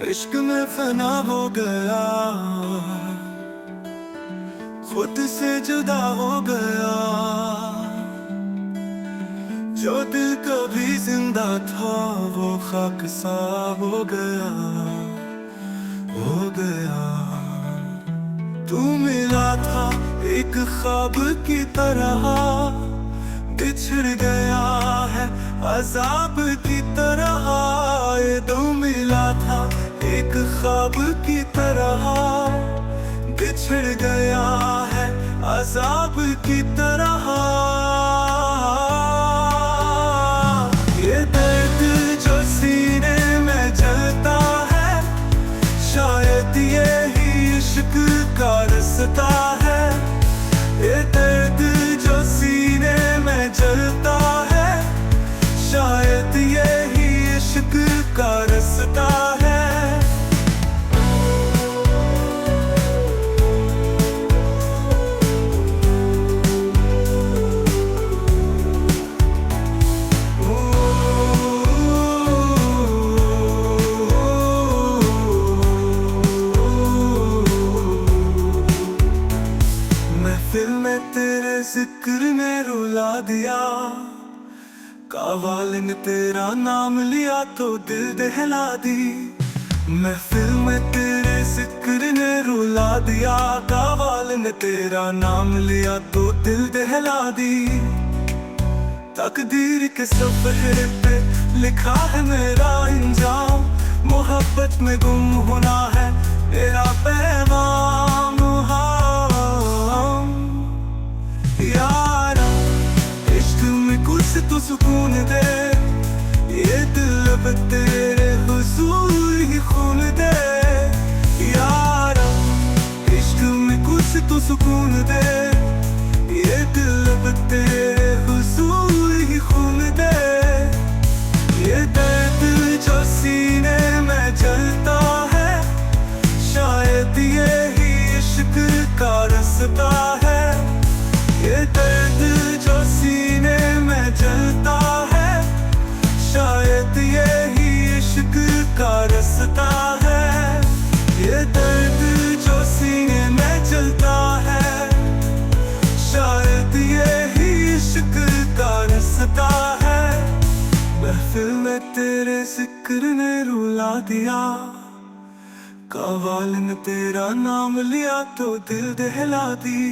इश्क में फना हो गया, खुद से जुदा हो गया। जो दिल कभी जिंदा था वो खाक सा हो गया, हो गया। तू मिला था एक ख्वाब की तरह, बिछड़ गया है अजाब की तरह। ये दो मिला था एक ख्वाब की तरह, बिछड़ गया है अजाब की तरह। ये दर्द जो सीने में जलता है, शायद ये ही इश्क का रास्ता है। ये दर्द जो सीने में जलता है, शायद ये ही इश्क का रास्ता है। महफिल में तेरे जिक्र ने रुला दिया, कावाल ने तेरा नाम लिया तो दिल दहला दी। महफिल में तेरे जिक्र ने रुला दिया, कावाल ने तेरा नाम लिया तो दिल दहला दी। तकदीर के सफ़र पे लिखा है मेरा इंजाम, मोहब्बत में गुम होना है मेरा पैगाम। यारा इश्क में कुछ तो सुकून दे, ये दिल अब तेरे हुजूर ही खून दे। यारा इश्क में कुछ तो सुकून दे, ये दिल अब तेरे हुजूर ही खून दे। ये दर्द जो सीने में जलता है, शायद ये ही इश्क का रास्ता है। ये दर्द जो सीने में जलता है, शायद ये ही इश्क का रास्ता है। ये दर्द जो सीने में जलता है, शायद ये ही इश्क का रास्ता है। महफिल में तेरे जिक्र ने रुला दिया, कव्वाल ने तेरा नाम लिया तो दिल दहला दी।